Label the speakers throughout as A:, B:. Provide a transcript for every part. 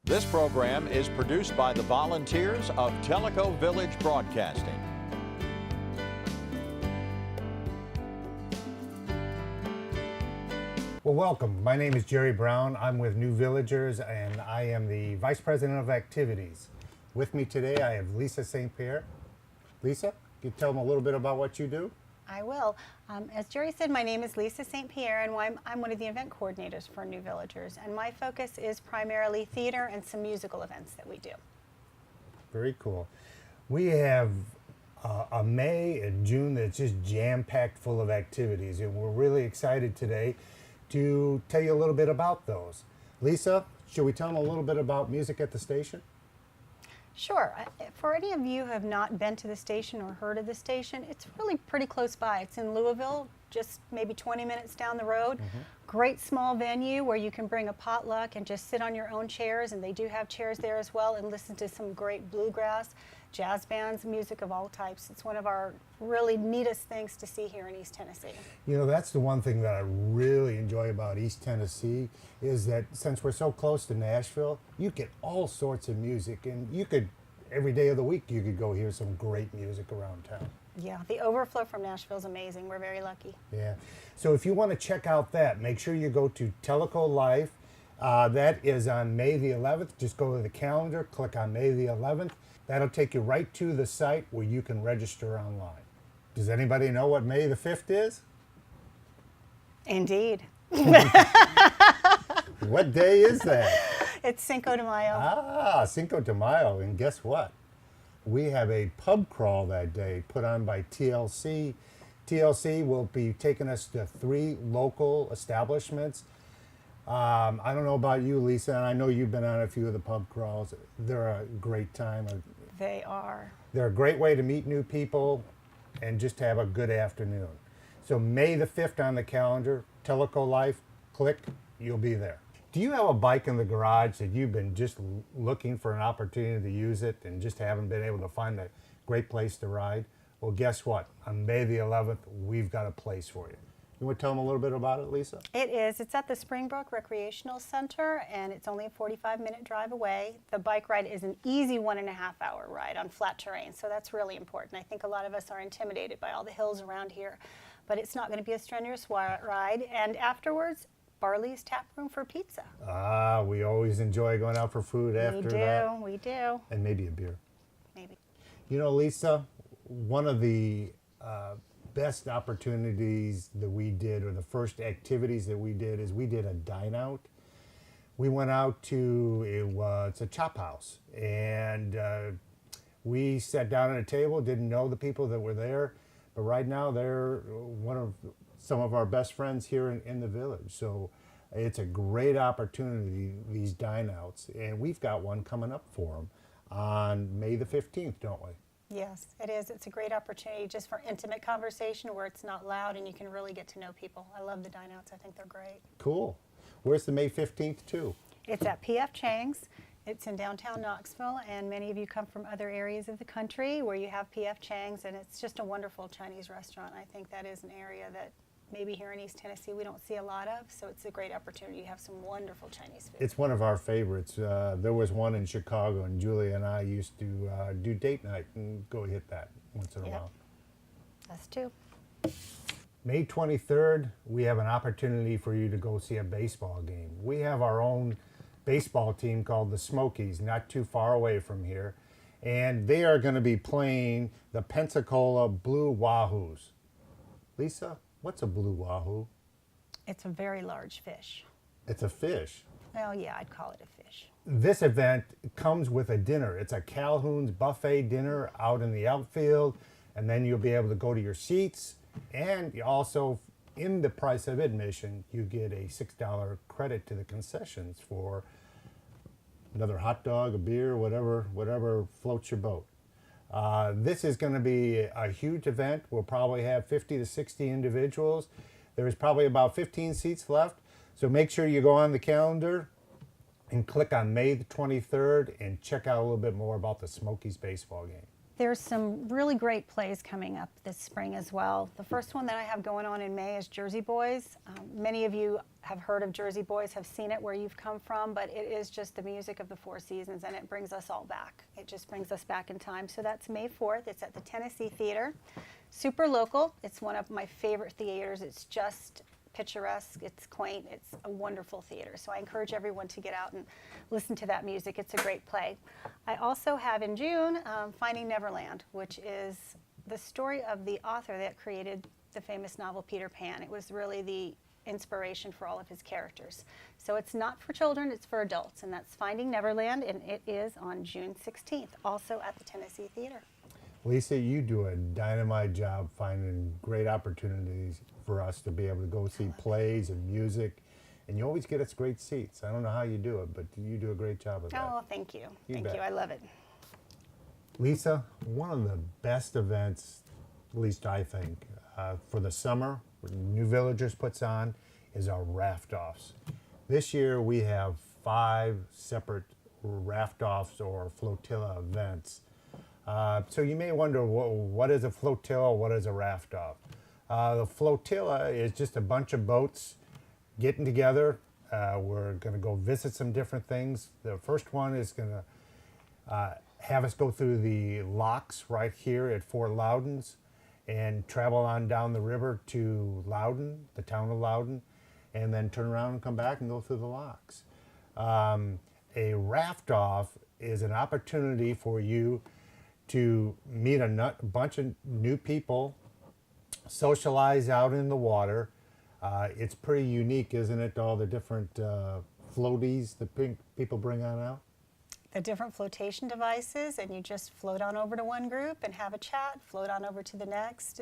A: This program is produced by the volunteers of Tellico Village Broadcasting.
B: Well, welcome. My name is Jerry Brown. I'm with New Villagers, and I am the Vice President of Activities. With me today, I have Lisa St. Pierre. Lisa, can you tell them a little bit about what you do?
C: I will. As Jerry said, my name is Lisa St. Pierre, and I'm one of the event coordinators for New Villagers, and my focus is primarily theater and some musical events that we do.
B: Very cool. We have a May and June that's just jam-packed full of activities, and we're really excited today to tell you a little bit about those. Lisa, should we tell them a little bit about music at the station?
C: Sure. For any of you who have not been to the station or heard of the station, it's really pretty close by. It's in Louisville, just maybe 20 minutes down the road. Great small venue where you can bring a potluck and just sit on your own chairs, and they do have chairs there as well, and listen to some great bluegrass, jazz bands, music of all types. It's one of our really neatest things to see here in East Tennessee.
B: You know, that's the one thing that I really enjoy about East Tennessee is that since we're so close to Nashville, you get all sorts of music, and you could, every day of the week, you could go hear some great music around town.
C: Yeah, the overflow from Nashville is amazing. We're very lucky.
B: Yeah. So if you want to check out that, make sure you go to Tellico Life. That is on May the 11th. Just go to the calendar, click on May the 11th. That'll take you right to the site where you can register online. Does anybody know what May the 5th is?
C: Indeed.
B: What day is that?
C: It's Cinco de Mayo.
B: Ah, Cinco de Mayo. And guess what? We have a pub crawl that day put on by TLC. TLC will be taking us to 3 local establishments. I don't know about you, Lisa, and I know you've been on a few of the pub crawls. They're a great time.
C: They are.
B: They're a great way to meet new people and just have a good afternoon. So May the 5th on the calendar, Tellico Life, click, you'll be there. Do you have a bike in the garage that you've been just looking for an opportunity to use it and just haven't been able to find a great place to ride? Well, guess what? On May the 11th, we've got a place for you. You want to tell them a little bit about it, Lisa?
C: It is. It's at the Springbrook Recreational Center, and it's only a 45-minute drive away. The bike ride is an easy 1.5-hour ride on flat terrain, so that's really important. I think a lot of us are intimidated by all the hills around here, but it's not going to be a strenuous ride. And afterwards, Barley's Tap Room for pizza.
B: Ah, we always enjoy going out for food after that.
C: We do.
B: And maybe a beer.
C: Maybe.
B: You know, Lisa, one of the best opportunities that we did, or the first activities that we did, is we did a dine out. We went out to, it's a chop house, and we sat down at a table, didn't know the people that were there, but right now they're some of our best friends here in the village. So it's a great opportunity, these dine outs, and we've got one coming up for them on May the 15th, don't we?
C: Yes, it is. It's a great opportunity just for intimate conversation where it's not loud and you can really get to know people. I love the dine outs. I think they're great.
B: Cool. Where's the May 15th to?
C: It's at P.F. Chang's. It's in downtown Knoxville, and many of you come from other areas of the country where you have P.F. Chang's, and it's just a wonderful Chinese restaurant. I think that is an area that maybe here in East Tennessee we don't see a lot of, so it's a great opportunity to have some wonderful Chinese food.
B: It's one of our favorites. There was one in Chicago, and Julia and I used to do date night and go hit that once in a while.
C: Us too.
B: May 23rd, we have an opportunity for you to go see a baseball game. We have our own baseball team called the Smokies, not too far away from here, and they are going to be playing the Pensacola Blue Wahoos. Lisa, what's a blue wahoo?
C: It's a very large fish.
B: It's a fish.
C: Well, yeah, I'd call it a fish.
B: This event comes with a dinner. It's a Calhoun's buffet dinner out in the outfield, and then you'll be able to go to your seats, and you also, in the price of admission, you get a $6 credit to the concessions for another hot dog, a beer, whatever floats your boat. This is going to be a huge event. We'll probably have 50 to 60 individuals. There's probably about 15 seats left. So make sure you go on the calendar and click on May the 23rd and check out a little bit more about the Smokies baseball game.
C: There's some really great plays coming up this spring as well. The first one that I have going on in May is Jersey Boys. Many of you have heard of Jersey Boys, have seen it where you've come from, but it is just the music of the Four Seasons, and it brings us all back. It just brings us back in time. So that's May 4th. It's at the Tennessee Theater. Super local. It's one of my favorite theaters. It's just picturesque, it's quaint, it's a wonderful theater. So I encourage everyone to get out and listen to that music. It's a great play. I also have in June Finding Neverland, which is the story of the author that created the famous novel Peter Pan. It was really the inspiration for all of his characters. So it's not for children, it's for adults, and that's Finding Neverland, and it is on June 16th, also at the Tennessee Theater.
B: Lisa, you do a dynamite job finding great opportunities for us to be able to go see plays and music, and you always get us great seats. I don't know how you do it, but you do a great job of that.
C: Oh, thank you. Thank
B: bet.
C: you. I love it.
B: Lisa, one of the best events, at least I think, for the summer, New Villagers puts on, is our raft-offs. This year we have 5 separate raft-offs or flotilla events. So you may wonder, what is a flotilla, what is a raft-off? The flotilla is just a bunch of boats getting together. We're going to go visit some different things. The first one is going to have us go through the locks right here at Fort Loudon's and travel on down the river to Loudon, the town of Loudon, and then turn around and come back and go through the locks. A raft-off is an opportunity for you to meet a bunch of new people, socialize out in the water. It's pretty unique, isn't it, all the different floaties that people bring on out?
C: The different flotation devices, and you just float on over to one group and have a chat, float on over to the next.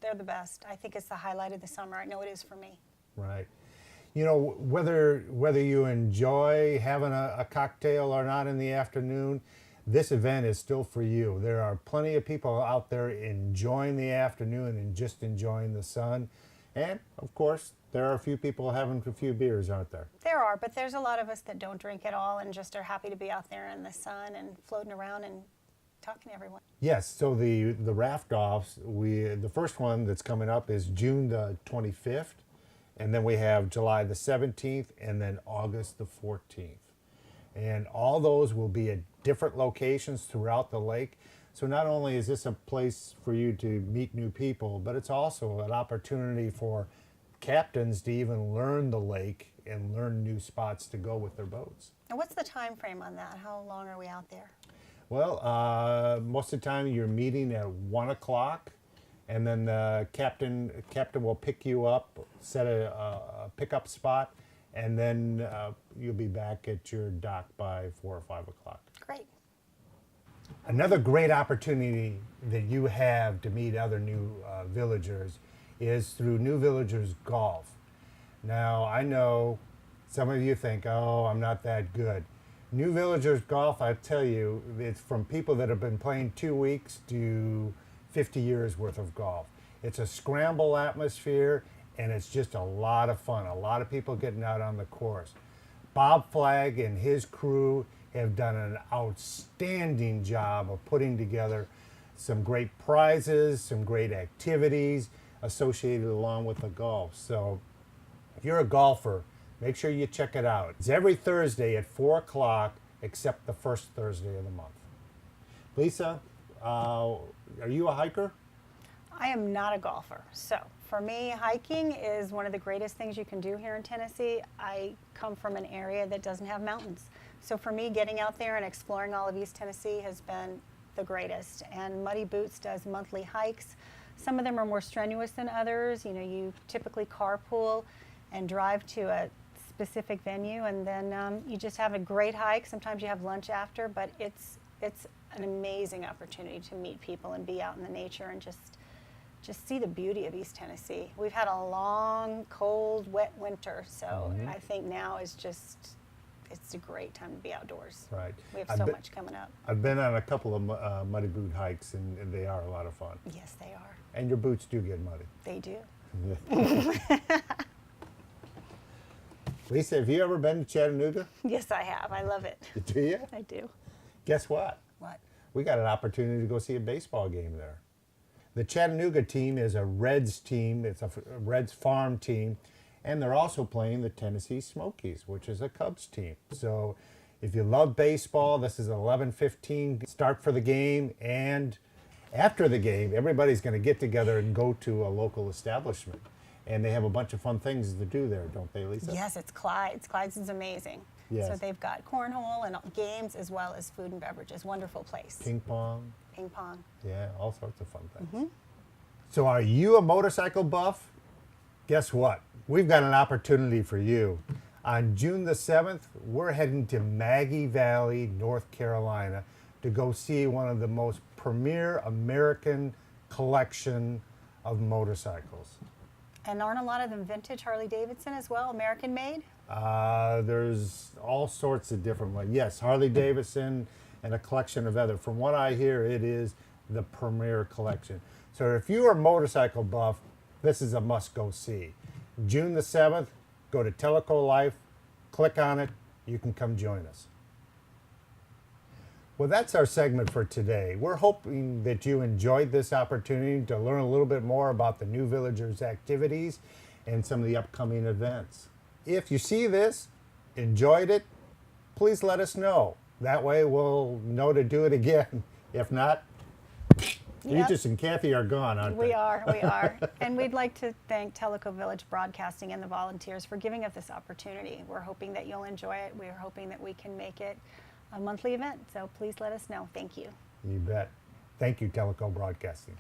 C: They're the best. I think it's the highlight of the summer. I know it is for me.
B: Right. You know, whether you enjoy having a cocktail or not in the afternoon, this event is still for you. There are plenty of people out there enjoying the afternoon and just enjoying the sun. And, of course, there are a few people having a few beers, aren't there?
C: There are, but there's a lot of us that don't drink at all and just are happy to be out there in the sun and floating around and talking to everyone.
B: Yes, so the raft-offs, the first one that's coming up is June the 25th, and then we have July the 17th, and then August the 14th. And all those will be at different locations throughout the lake. So not only is this a place for you to meet new people, but it's also an opportunity for captains to even learn the lake and learn new spots to go with their boats.
C: And what's the time frame on that? How long are we out there?
B: Well, most of the time you're meeting at 1 o'clock, and then the captain will pick you up, set a pickup spot, and then you'll be back at your dock by 4 or 5 o'clock.
C: Great.
B: Another great opportunity that you have to meet other new villagers is through New Villagers Golf. Now, I know some of you think, oh, I'm not that good. New Villagers Golf, I tell you, it's from people that have been playing 2 weeks to 50 years worth of golf. It's a scramble atmosphere, and it's just a lot of fun. A lot of people getting out on the course. Bob Flagg and his crew have done an outstanding job of putting together some great prizes, some great activities associated along with the golf. So if you're a golfer, make sure you check it out. It's every Thursday at 4 o'clock, except the first Thursday of the month. Lisa, are you a hiker?
C: I am not a golfer. So for me, hiking is one of the greatest things you can do here in Tennessee. I come from an area that doesn't have mountains. So for me, getting out there and exploring all of East Tennessee has been the greatest. And Muddy Boots does monthly hikes. Some of them are more strenuous than others. You know, you typically carpool and drive to a specific venue, and then you just have a great hike. Sometimes you have lunch after, but it's an amazing opportunity to meet people and be out in the nature and just see the beauty of East Tennessee. We've had a long, cold, wet winter, so I think now is it's a great time to be outdoors.
B: Right.
C: We have so much coming up.
B: I've been on a couple of muddy boot hikes, and they are a lot of fun.
C: Yes, they are.
B: And your boots do get muddy.
C: They do.
B: Lisa, have you ever been to Chattanooga?
C: Yes, I have. I love it.
B: Do you?
C: I do.
B: Guess what?
C: What?
B: we got an opportunity to go see a baseball game there. The Chattanooga team is a Reds team. It's a Reds farm team. And they're also playing the Tennessee Smokies, which is a Cubs team. So if you love baseball, this is 11:15 start for the game. And after the game, everybody's going to get together and go to a local establishment. And they have a bunch of fun things to do there, don't they, Lisa?
C: Yes, it's Clyde's. Clyde's is amazing.
B: Yes.
C: So they've got cornhole and games as well as food and beverages. Wonderful place.
B: Ping pong.
C: Ping pong.
B: Yeah, all sorts of fun things. So are you a motorcycle buff? Guess what? We've got an opportunity for you. On June the 7th, we're heading to Maggie Valley, North Carolina to go see one of the most premier American collection of motorcycles.
C: And aren't a lot of them vintage Harley Davidson as well, American made?
B: There's all sorts of different ones. Yes, Harley Davidson and a collection of other. From what I hear, it is the premier collection. So if you are a motorcycle buff, this is a must-go see. June the 7th, go to Tellico Life, click on it, you can come join us. Well, that's our segment for today. We're hoping that you enjoyed this opportunity to learn a little bit more about the New Villagers activities and some of the upcoming events. If you see this, enjoyed it, please let us know. That way we'll know to do it again. If not, Regis and Kathy are gone, aren't they?
C: We are. And we'd like to thank Tellico Village Broadcasting and the volunteers for giving us this opportunity. We're hoping that you'll enjoy it. We're hoping that we can make it a monthly event. So please let us know. Thank you.
B: You bet. Thank you, Tellico Broadcasting.